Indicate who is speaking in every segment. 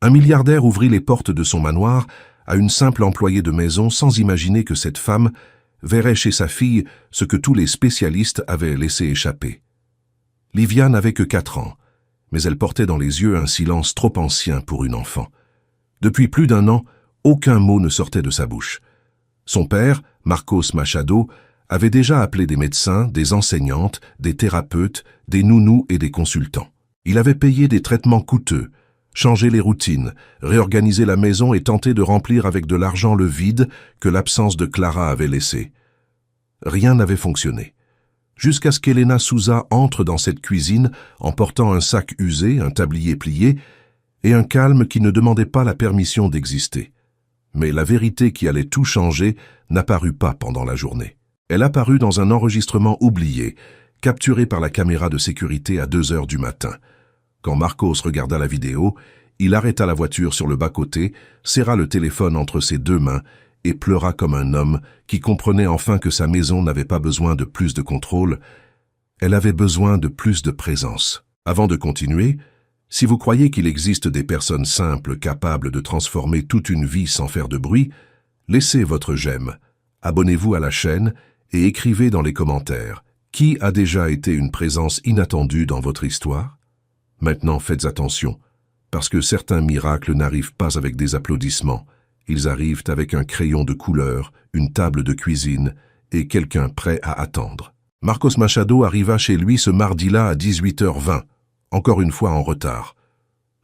Speaker 1: Un milliardaire ouvrit les portes de son manoir à une simple employée de maison sans imaginer que cette femme verrait chez sa fille ce que tous les spécialistes avaient laissé échapper. Livia n'avait que 4 ans, mais elle portait dans les yeux un silence trop ancien pour une enfant. Depuis plus d'1 an, aucun mot ne sortait de sa bouche. Son père, Marcos Machado, avait déjà appelé des médecins, des enseignantes, des thérapeutes, des nounous et des consultants. Il avait payé des traitements coûteux, changé les routines, réorganisé la maison et tenté de remplir avec de l'argent le vide que l'absence de Clara avait laissé. Rien n'avait fonctionné. Jusqu'à ce qu'Elena Souza entre dans cette cuisine en portant un sac usé, un tablier plié et un calme qui ne demandait pas la permission d'exister. Mais la vérité qui allait tout changer n'apparut pas pendant la journée. Elle apparut dans un enregistrement oublié, capturé par la caméra de sécurité à 2 heures du matin. Quand Marcos regarda la vidéo, il arrêta la voiture sur le bas-côté, serra le téléphone entre ses 2 mains et pleura comme un homme qui comprenait enfin que sa maison n'avait pas besoin de plus de contrôle, elle avait besoin de plus de présence. Avant de continuer, si vous croyez qu'il existe des personnes simples capables de transformer toute une vie sans faire de bruit, laissez votre j'aime, abonnez-vous à la chaîne et écrivez dans les commentaires qui a déjà été une présence inattendue dans votre histoire. Maintenant, faites attention, parce que certains miracles n'arrivent pas avec des applaudissements, ils arrivent avec un crayon de couleur, une table de cuisine et quelqu'un prêt à attendre. Marcos Machado arriva chez lui ce mardi-là à 18h20, encore une fois en retard.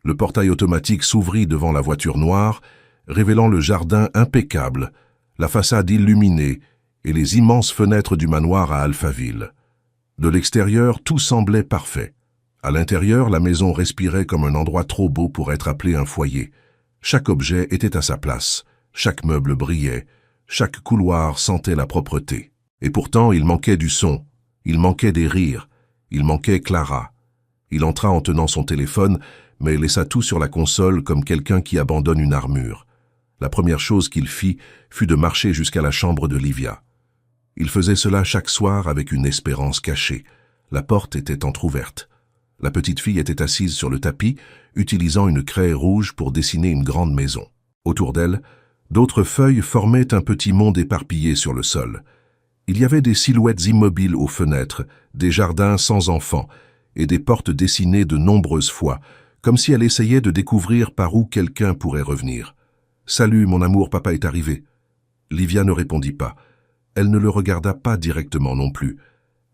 Speaker 1: Le portail automatique s'ouvrit devant la voiture noire, révélant le jardin impeccable, la façade illuminée et les immenses fenêtres du manoir à Alphaville. De l'extérieur, tout semblait parfait. À l'intérieur, la maison respirait comme un endroit trop beau pour être appelé un foyer. Chaque objet était à sa place, chaque meuble brillait, chaque couloir sentait la propreté. Et pourtant, il manquait du son, il manquait des rires, il manquait Clara. Il entra en tenant son téléphone, mais laissa tout sur la console comme quelqu'un qui abandonne une armure. La première chose qu'il fit fut de marcher jusqu'à la chambre de Livia. Il faisait cela chaque soir avec une espérance cachée. La porte était entr'ouverte. La petite fille était assise sur le tapis, utilisant une craie rouge pour dessiner une grande maison. Autour d'elle, d'autres feuilles formaient un petit monde éparpillé sur le sol. Il y avait des silhouettes immobiles aux fenêtres, des jardins sans enfants et des portes dessinées de nombreuses fois, comme si elle essayait de découvrir par où quelqu'un pourrait revenir. « Salut, mon amour, papa est arrivé. » Livia ne répondit pas. Elle ne le regarda pas directement non plus.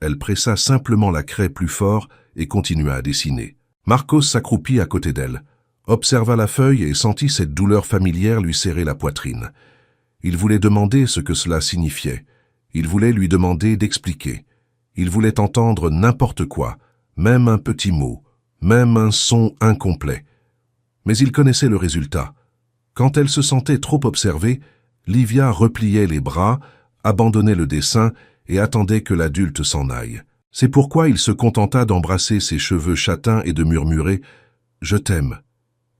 Speaker 1: Elle pressa simplement la craie plus fort et continua à dessiner. Marcos s'accroupit à côté d'elle, observa la feuille et sentit cette douleur familière lui serrer la poitrine. Il voulait demander ce que cela signifiait. Il voulait lui demander d'expliquer. Il voulait entendre n'importe quoi, même un petit mot, même un son incomplet. Mais il connaissait le résultat. Quand elle se sentait trop observée, Livia repliait les bras, abandonnait le dessin et attendait que l'adulte s'en aille. C'est pourquoi il se contenta d'embrasser ses cheveux châtains et de murmurer « Je t'aime ».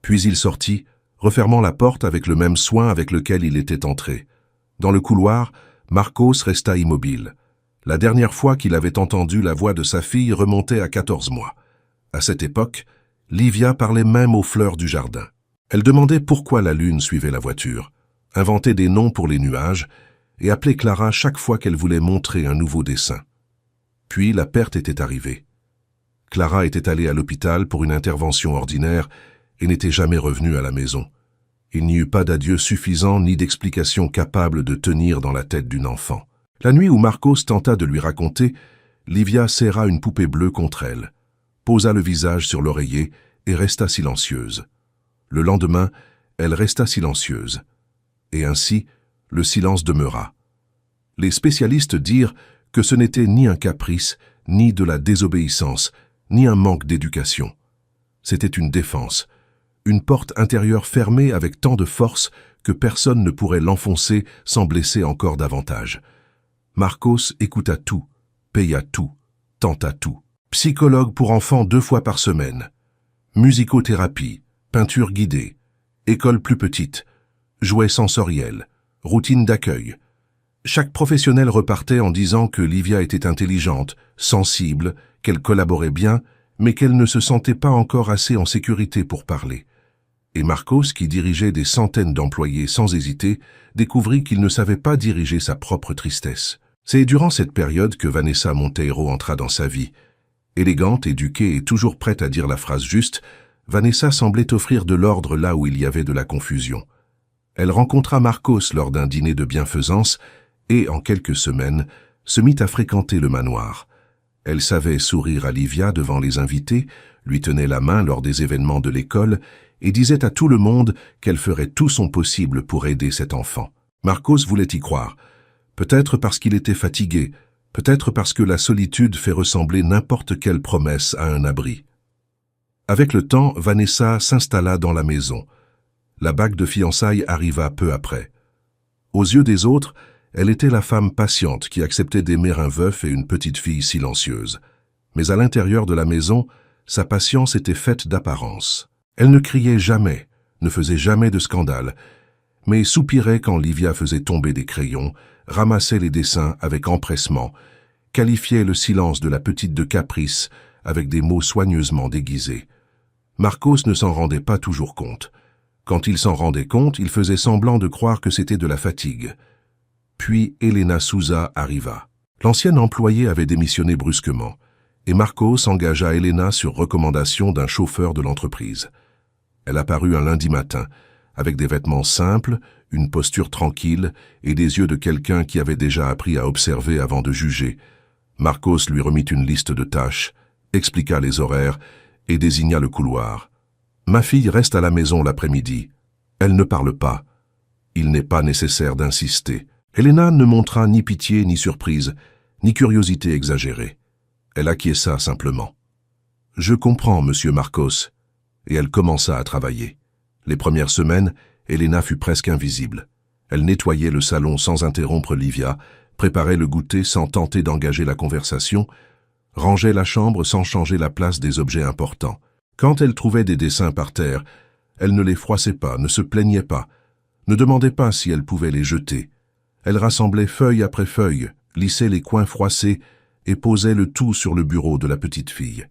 Speaker 1: Puis il sortit, refermant la porte avec le même soin avec lequel il était entré. Dans le couloir, Marcos resta immobile. La dernière fois qu'il avait entendu la voix de sa fille remontait à 14 mois. À cette époque, Livia parlait même aux fleurs du jardin. Elle demandait pourquoi la lune suivait la voiture, inventait des noms pour les nuages et appelait Clara chaque fois qu'elle voulait montrer un nouveau dessin. Puis la perte était arrivée. Clara était allée à l'hôpital pour une intervention ordinaire et n'était jamais revenue à la maison. Il n'y eut pas d'adieu suffisant ni d'explication capable de tenir dans la tête d'une enfant. La nuit où Marcos tenta de lui raconter, Livia serra une poupée bleue contre elle, posa le visage sur l'oreiller et resta silencieuse. Le lendemain, elle resta silencieuse. Et ainsi, le silence demeura. Les spécialistes dirent que ce n'était ni un caprice, ni de la désobéissance, ni un manque d'éducation. C'était une défense, une porte intérieure fermée avec tant de force que personne ne pourrait l'enfoncer sans blesser encore davantage. Marcos écouta tout, paya tout, tenta tout. Psychologue pour enfants 2 fois par semaine, musicothérapie, peinture guidée, école plus petite, jouets sensoriels, routine d'accueil. Chaque professionnel repartait en disant que Livia était intelligente, sensible, qu'elle collaborait bien, mais qu'elle ne se sentait pas encore assez en sécurité pour parler. Et Marcos, qui dirigeait des centaines d'employés sans hésiter, découvrit qu'il ne savait pas diriger sa propre tristesse. C'est durant cette période que Vanessa Monteiro entra dans sa vie. Élégante, éduquée et toujours prête à dire la phrase juste, Vanessa semblait offrir de l'ordre là où il y avait de la confusion. Elle rencontra Marcos lors d'un dîner de bienfaisance et, en quelques semaines, se mit à fréquenter le manoir. Elle savait sourire à Livia devant les invités, lui tenait la main lors des événements de l'école et disait à tout le monde qu'elle ferait tout son possible pour aider cet enfant. Marcos voulait y croire, peut-être parce qu'il était fatigué, peut-être parce que la solitude fait ressembler n'importe quelle promesse à un abri. Avec le temps, Vanessa s'installa dans la maison. La bague de fiançailles arriva peu après. Aux yeux des autres, elle était la femme patiente qui acceptait d'aimer un veuf et une petite fille silencieuse. Mais à l'intérieur de la maison, sa patience était faite d'apparence. Elle ne criait jamais, ne faisait jamais de scandale, mais soupirait quand Livia faisait tomber des crayons, ramassait les dessins avec empressement, qualifiait le silence de la petite de caprice avec des mots soigneusement déguisés. Marcos ne s'en rendait pas toujours compte. Quand il s'en rendait compte, il faisait semblant de croire que c'était de la fatigue. Puis Elena Souza arriva. L'ancienne employée avait démissionné brusquement, et Marcos engagea Elena sur recommandation d'un chauffeur de l'entreprise. Elle apparut un lundi matin, avec des vêtements simples, une posture tranquille et des yeux de quelqu'un qui avait déjà appris à observer avant de juger. Marcos lui remit une liste de tâches, expliqua les horaires et désigna le couloir. « Ma fille reste à la maison l'après-midi. Elle ne parle pas. Il n'est pas nécessaire d'insister. » Elena ne montra ni pitié ni surprise, ni curiosité exagérée. Elle acquiesça simplement. « Je comprends, monsieur Marcos. » Et elle commença à travailler. Les premières semaines, Elena fut presque invisible. Elle nettoyait le salon sans interrompre Livia, préparait le goûter sans tenter d'engager la conversation, rangeait la chambre sans changer la place des objets importants. Quand elle trouvait des dessins par terre, elle ne les froissait pas, ne se plaignait pas, ne demandait pas si elle pouvait les jeter. Elle rassemblait feuille après feuille, lissait les coins froissés et posait le tout sur le bureau de la petite fille.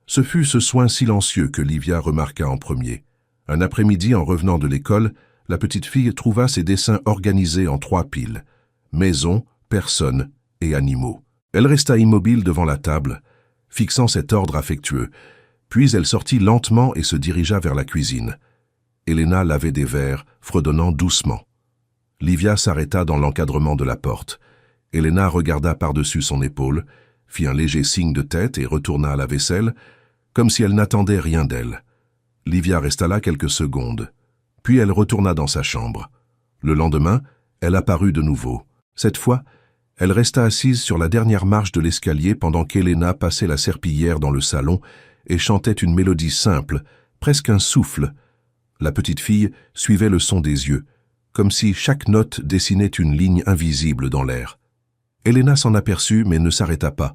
Speaker 1: Ce fut ce soin silencieux que Livia remarqua en premier. Un après-midi, en revenant de l'école, la petite fille trouva ses dessins organisés en 3 piles. Maison, personnes et animaux. Elle resta immobile devant la table, fixant cet ordre affectueux. Puis elle sortit lentement et se dirigea vers la cuisine. Elena lavait des verres, fredonnant doucement. Livia s'arrêta dans l'encadrement de la porte. Elena regarda par-dessus son épaule, fit un léger signe de tête et retourna à la vaisselle, comme si elle n'attendait rien d'elle. Livia resta là quelques secondes, puis elle retourna dans sa chambre. Le lendemain, elle apparut de nouveau. Cette fois, elle resta assise sur la dernière marche de l'escalier pendant qu'Elena passait la serpillière dans le salon et chantait une mélodie simple, presque un souffle. La petite fille suivait le son des yeux, comme si chaque note dessinait une ligne invisible dans l'air. Elena s'en aperçut mais ne s'arrêta pas.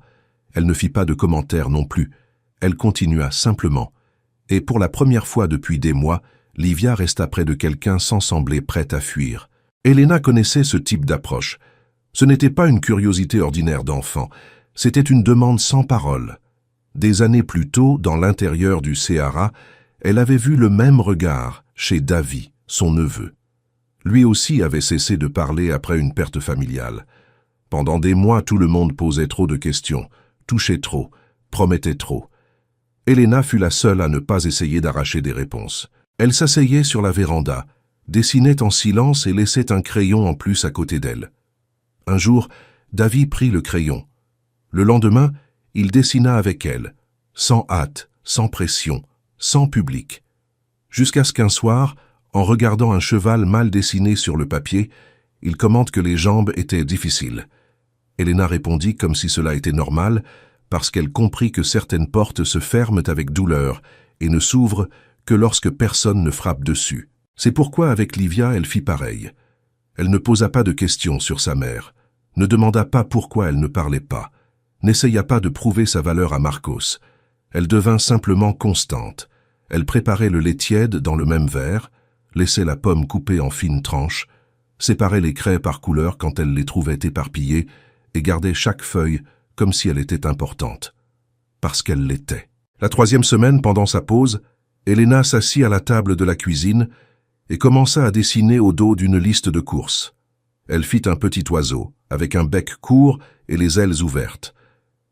Speaker 1: Elle ne fit pas de commentaire non plus. Elle continua simplement. Et pour la première fois depuis des mois, Livia resta près de quelqu'un sans sembler prête à fuir. Elena connaissait ce type d'approche. Ce n'était pas une curiosité ordinaire d'enfant, c'était une demande sans parole. Des années plus tôt, dans l'intérieur du Ceará, elle avait vu le même regard chez Davi, son neveu. Lui aussi avait cessé de parler après une perte familiale. Pendant des mois, tout le monde posait trop de questions, touchait trop, promettait trop. Elena fut la seule à ne pas essayer d'arracher des réponses. Elle s'asseyait sur la véranda, dessinait en silence et laissait un crayon en plus à côté d'elle. Un jour, Davi prit le crayon. Le lendemain, il dessina avec elle, sans hâte, sans pression, sans public. Jusqu'à ce qu'un soir, en regardant un cheval mal dessiné sur le papier, il commente que les jambes étaient difficiles. Elena répondit comme si cela était normal, parce qu'elle comprit que certaines portes se ferment avec douleur et ne s'ouvrent que lorsque personne ne frappe dessus. C'est pourquoi avec Livia elle fit pareil. Elle ne posa pas de questions sur sa mère, ne demanda pas pourquoi elle ne parlait pas, n'essaya pas de prouver sa valeur à Marcos. Elle devint simplement constante. Elle préparait le lait tiède dans le même verre, laissait la pomme coupée en fines tranches, séparait les craies par couleur quand elle les trouvait éparpillées et gardait chaque feuille comme si elle était importante. Parce qu'elle l'était. La 3e semaine, pendant sa pause, Elena s'assit à la table de la cuisine et commença à dessiner au dos d'une liste de courses. Elle fit un petit oiseau, avec un bec court et les ailes ouvertes.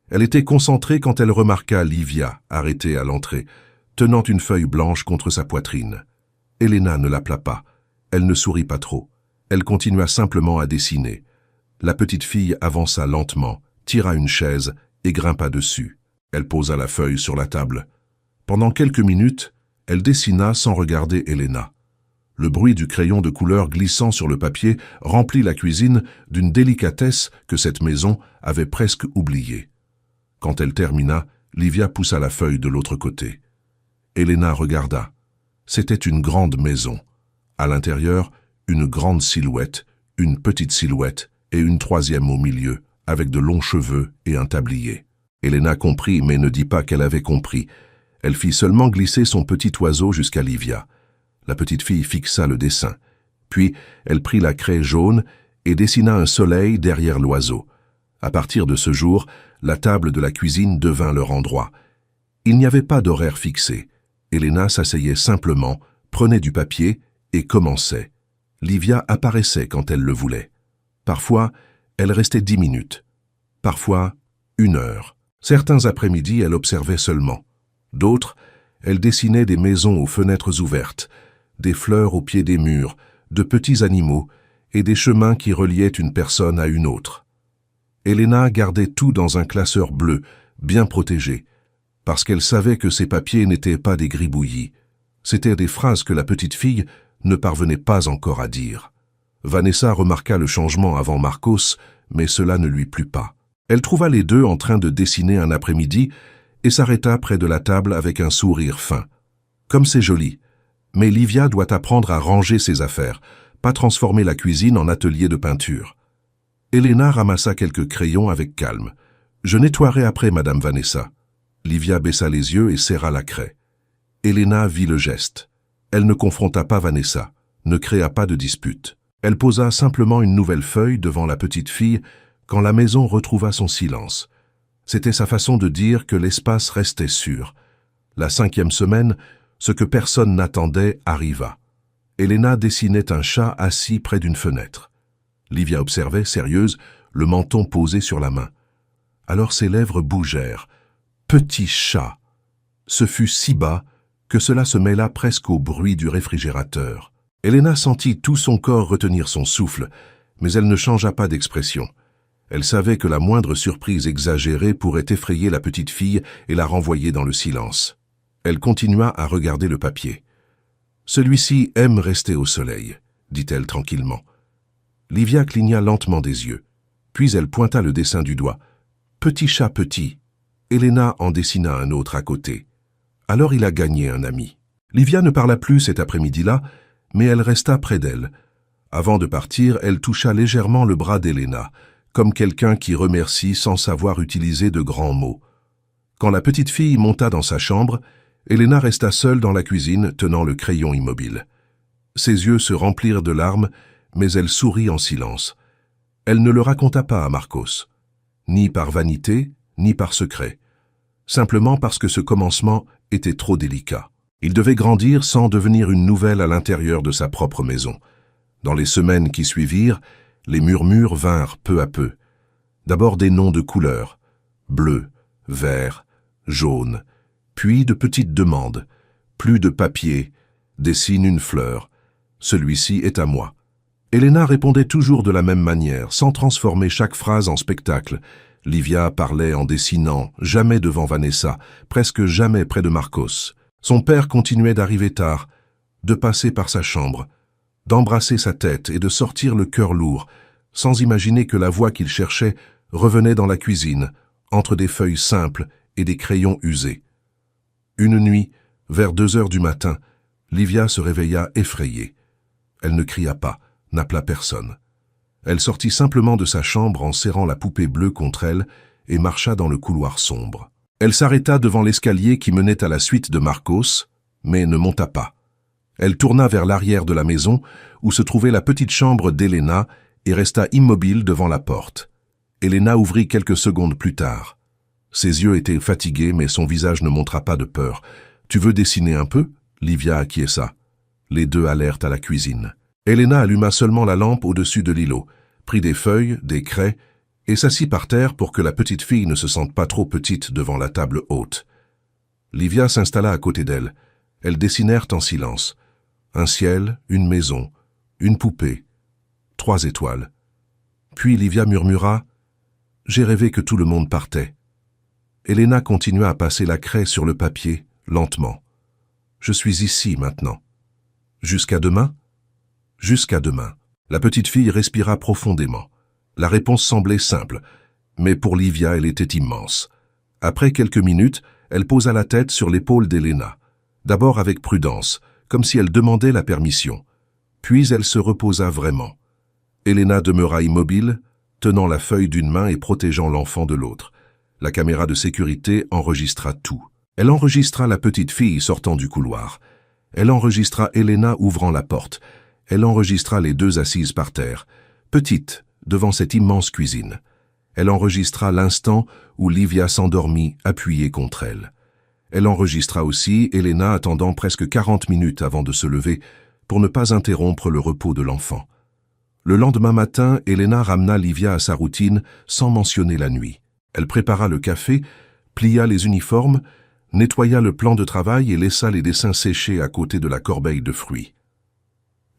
Speaker 1: Elle était concentrée quand elle remarqua Livia, arrêtée à l'entrée, tenant une feuille blanche contre sa poitrine. Elena ne l'appela pas. Elle ne sourit pas trop. Elle continua simplement à dessiner. La petite fille avança lentement, tira une chaise et grimpa dessus. Elle posa la feuille sur la table. Pendant quelques minutes, elle dessina sans regarder Elena. Le bruit du crayon de couleur glissant sur le papier remplit la cuisine d'une délicatesse que cette maison avait presque oubliée. Quand elle termina, Livia poussa la feuille de l'autre côté. Elena regarda. C'était une grande maison. À l'intérieur, une grande silhouette, une petite silhouette et une troisième au milieu, avec de longs cheveux et un tablier. Elena comprit, mais ne dit pas qu'elle avait compris. Elle fit seulement glisser son petit oiseau jusqu'à Livia. La petite fille fixa le dessin. Puis, elle prit la craie jaune et dessina un soleil derrière l'oiseau. À partir de ce jour, la table de la cuisine devint leur endroit. Il n'y avait pas d'horaire fixé. Elena s'asseyait simplement, prenait du papier et commençait. Livia apparaissait quand elle le voulait. Parfois, elle restait 10 minutes. Parfois, 1 heure. Certains après-midi, elle observait seulement. D'autres, elle dessinait des maisons aux fenêtres ouvertes, des fleurs au pied des murs, de petits animaux et des chemins qui reliaient une personne à une autre. Elena gardait tout dans un classeur bleu, bien protégé, parce qu'elle savait que ces papiers n'étaient pas des gribouillis. C'étaient des phrases que la petite fille ne parvenait pas encore à dire. Vanessa remarqua le changement avant Marcos, mais cela ne lui plut pas. Elle trouva les deux en train de dessiner un après-midi et s'arrêta près de la table avec un sourire fin. Comme c'est joli, mais Livia doit apprendre à ranger ses affaires, pas transformer la cuisine en atelier de peinture. Elena ramassa quelques crayons avec calme. « Je nettoierai après, Madame Vanessa. » Livia baissa les yeux et serra la craie. Elena vit le geste. Elle ne confronta pas Vanessa, ne créa pas de dispute. Elle posa simplement une nouvelle feuille devant la petite fille quand la maison retrouva son silence. C'était sa façon de dire que l'espace restait sûr. La 5e semaine, ce que personne n'attendait arriva. Elena dessinait un chat assis près d'une fenêtre. Livia observait, sérieuse, le menton posé sur la main. Alors ses lèvres bougèrent. Petit chat. Ce fut si bas que cela se mêla presque au bruit du réfrigérateur. Elena sentit tout son corps retenir son souffle, mais elle ne changea pas d'expression. Elle savait que la moindre surprise exagérée pourrait effrayer la petite fille et la renvoyer dans le silence. Elle continua à regarder le papier. « Celui-ci aime rester au soleil », dit-elle tranquillement. Livia cligna lentement des yeux. Puis elle pointa le dessin du doigt. « Petit chat petit ». Elena en dessina un autre à côté. Alors il a gagné un ami. Livia ne parla plus cet après-midi-là, mais elle resta près d'elle. Avant de partir, elle toucha légèrement le bras d'Elena, comme quelqu'un qui remercie sans savoir utiliser de grands mots. Quand la petite fille monta dans sa chambre, Elena resta seule dans la cuisine, tenant le crayon immobile. Ses yeux se remplirent de larmes, mais elle sourit en silence. Elle ne le raconta pas à Marcos, ni par vanité, ni par secret, simplement parce que ce commencement était trop délicat. Il devait grandir sans devenir une nouvelle à l'intérieur de sa propre maison. Dans les semaines qui suivirent, les murmures vinrent peu à peu. D'abord des noms de couleurs, bleu, vert, jaune, puis de petites demandes. Plus de papier, dessine une fleur. Celui-ci est à moi. Elena répondait toujours de la même manière, sans transformer chaque phrase en spectacle. Livia parlait en dessinant, jamais devant Vanessa, presque jamais près de Marcos. Son père continuait d'arriver tard, de passer par sa chambre, d'embrasser sa tête et de sortir le cœur lourd, sans imaginer que la voix qu'il cherchait revenait dans la cuisine, entre des feuilles simples et des crayons usés. Une nuit, vers 2 heures du matin, Livia se réveilla effrayée. Elle ne cria pas, n'appela personne. Elle sortit simplement de sa chambre en serrant la poupée bleue contre elle et marcha dans le couloir sombre. Elle s'arrêta devant l'escalier qui menait à la suite de Marcos, mais ne monta pas. Elle tourna vers l'arrière de la maison, où se trouvait la petite chambre d'Elena, et resta immobile devant la porte. Elena ouvrit quelques secondes plus tard. Ses yeux étaient fatigués, mais son visage ne montra pas de peur. « Tu veux dessiner un peu » Livia acquiesça. Les deux allèrent à la cuisine. Elena alluma seulement la lampe au-dessus de l'îlot, prit des feuilles, des craies, et s'assit par terre pour que la petite fille ne se sente pas trop petite devant la table haute. Livia s'installa à côté d'elle. Elles dessinèrent en silence. Un ciel, une maison, une poupée, 3 étoiles. Puis Livia murmura « J'ai rêvé que tout le monde partait ». Elena continua à passer la craie sur le papier, lentement. « Je suis ici maintenant. »« Jusqu'à demain ?»« Jusqu'à demain. » La petite fille respira profondément. La réponse semblait simple, mais pour Livia, elle était immense. Après quelques minutes, elle posa la tête sur l'épaule d'Elena, d'abord avec prudence, comme si elle demandait la permission. Puis elle se reposa vraiment. Elena demeura immobile, tenant la feuille d'une main et protégeant l'enfant de l'autre. La caméra de sécurité enregistra tout. Elle enregistra la petite fille sortant du couloir. Elle enregistra Elena ouvrant la porte. Elle enregistra les deux assises par terre, petites, devant cette immense cuisine. Elle enregistra l'instant où Livia s'endormit appuyée contre elle. Elle enregistra aussi Elena attendant presque 40 minutes avant de se lever pour ne pas interrompre le repos de l'enfant. Le lendemain matin, Elena ramena Livia à sa routine sans mentionner la nuit. Elle prépara le café, plia les uniformes, nettoya le plan de travail et laissa les dessins sécher à côté de la corbeille de fruits.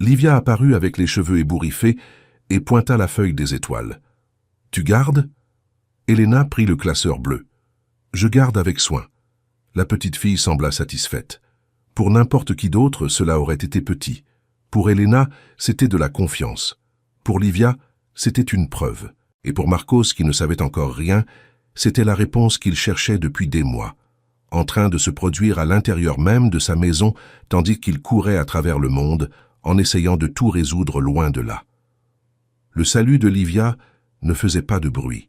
Speaker 1: Livia apparut avec les cheveux ébouriffés et pointa la feuille des étoiles. « Tu gardes ?» Elena prit le classeur bleu. « Je garde avec soin. » La petite fille sembla satisfaite. Pour n'importe qui d'autre, cela aurait été petit. Pour Elena, c'était de la confiance. Pour Livia, c'était une preuve. Et pour Marcos, qui ne savait encore rien, c'était la réponse qu'il cherchait depuis des mois, en train de se produire à l'intérieur même de sa maison, tandis qu'il courait à travers le monde, en essayant de tout résoudre loin de là. Le salut de Livia ne faisait pas de bruit.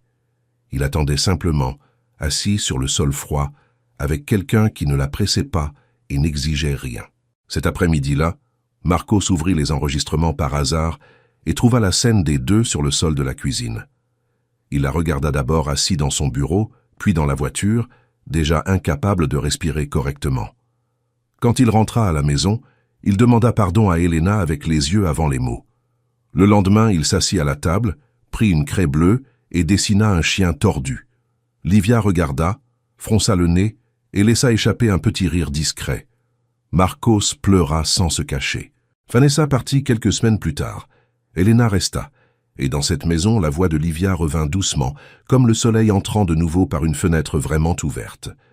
Speaker 1: Il attendait simplement, assis sur le sol froid, avec quelqu'un qui ne la pressait pas et n'exigeait rien. Cet après-midi-là, Marcos ouvrit les enregistrements par hasard et trouva la scène des deux sur le sol de la cuisine. Il la regarda d'abord assis dans son bureau, puis dans la voiture, déjà incapable de respirer correctement. Quand il rentra à la maison, il demanda pardon à Elena avec les yeux avant les mots. Le lendemain, il s'assit à la table, prit une craie bleue et dessina un chien tordu. Livia regarda, fronça le nez et laissa échapper un petit rire discret. Marcos pleura sans se cacher. Vanessa partit quelques semaines plus tard. Elena resta, et dans cette maison, la voix de Livia revint doucement, comme le soleil entrant de nouveau par une fenêtre vraiment ouverte.